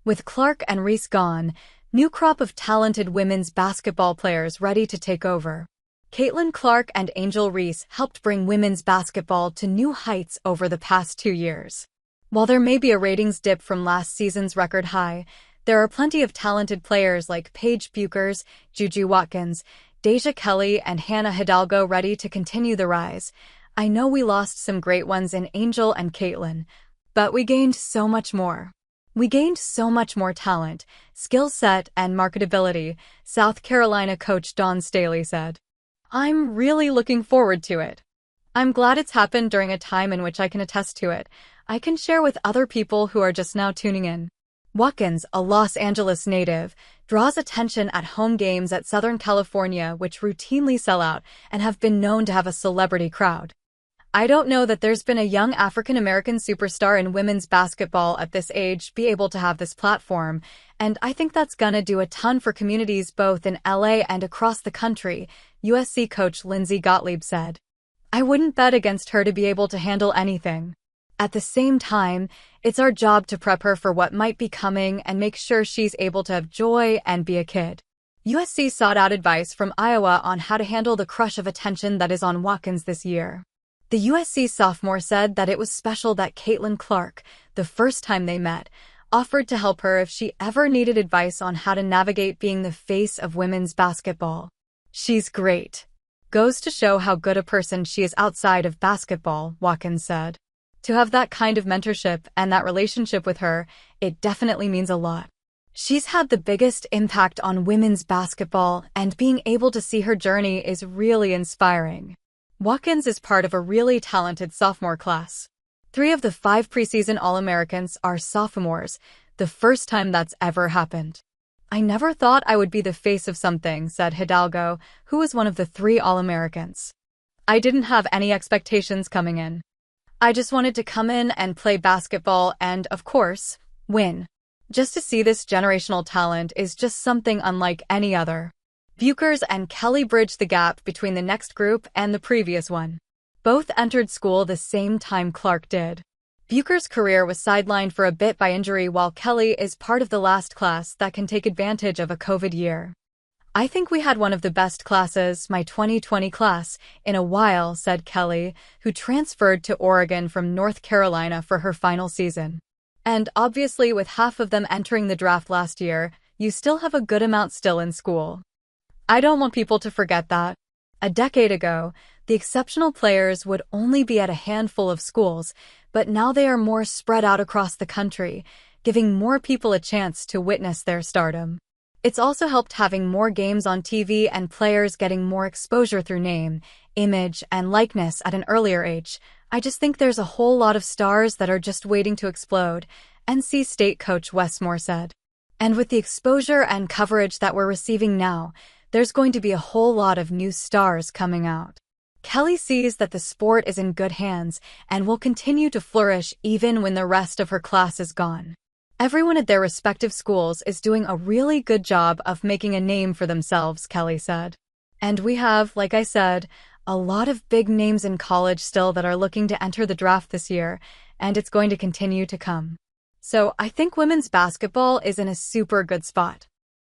With Clark and Reese gone, new crop of talented women's basketball players ready to take over. Caitlin Clark and Angel Reese helped bring women's basketball to new heights over the past 2 years. While there may be a ratings dip from last season's record high, there are plenty of talented players like Paige Bueckers, Juju Watkins, Deja Kelly, and Hannah Hidalgo ready to continue the rise. I know we lost some great ones in Angel and Caitlin, but we gained so much more. We gained so much more talent, skill set, and marketability, South Carolina coach Dawn Staley said. I'm really looking forward to it. I'm glad it's happened during a time in which I can attest to it. I can share with other people who are just now tuning in. Watkins, a Los Angeles native, draws attention at home games at Southern California, which routinely sell out and have been known to have a celebrity crowd. I don't know that there's been a young African-American superstar in women's basketball at this age be able to have this platform, and I think that's gonna do a ton for communities both in LA and across the country, USC coach Lindsay Gottlieb said. I wouldn't bet against her to be able to handle anything. At the same time, it's our job to prep her for what might be coming and make sure she's able to have joy and be a kid. USC sought out advice from Iowa on how to handle the crush of attention that is on Watkins this year. The USC sophomore said that it was special that Caitlin Clark, the first time they met, offered to help her if she ever needed advice on how to navigate being the face of women's basketball. She's great. Goes to show how good a person she is outside of basketball, Watkins said. To have that kind of mentorship and that relationship with her, it definitely means a lot. She's had the biggest impact on women's basketball, and being able to see her journey is really inspiring. Watkins is part of a really talented sophomore class. 3 of the 5 preseason All-Americans are sophomores, the first time that's ever happened. I never thought I would be the face of something, said Hidalgo, who was one of the 3 All-Americans. I didn't have any expectations coming in. I just wanted to come in and play basketball and, of course, win. Just to see this generational talent is just something unlike any other. Bueckers and Kelly bridged the gap between the next group and the previous one. Both entered school the same time Clark did. Bueckers' career was sidelined for a bit by injury, while Kelly is part of the last class that can take advantage of a COVID year. I think we had one of the best classes, my 2020 class, in a while, said Kelly, who transferred to Oregon from North Carolina for her final season. And obviously, with half of them entering the draft last year, you still have a good amount still in school. I don't want people to forget that. A decade ago, the exceptional players would only be at a handful of schools, but now they are more spread out across the country, giving more people a chance to witness their stardom. It's also helped having more games on TV and players getting more exposure through name, image, and likeness at an earlier age. I just think there's a whole lot of stars that are just waiting to explode, NC State coach Wes Moore said. And with the exposure and coverage that we're receiving now, there's going to be a whole lot of new stars coming out. Kelly sees that the sport is in good hands and will continue to flourish even when the rest of her class is gone. Everyone at their respective schools is doing a really good job of making a name for themselves, Kelly said. And we have, like I said, a lot of big names in college still that are looking to enter the draft this year, and it's going to continue to come. So I think women's basketball is in a super good spot.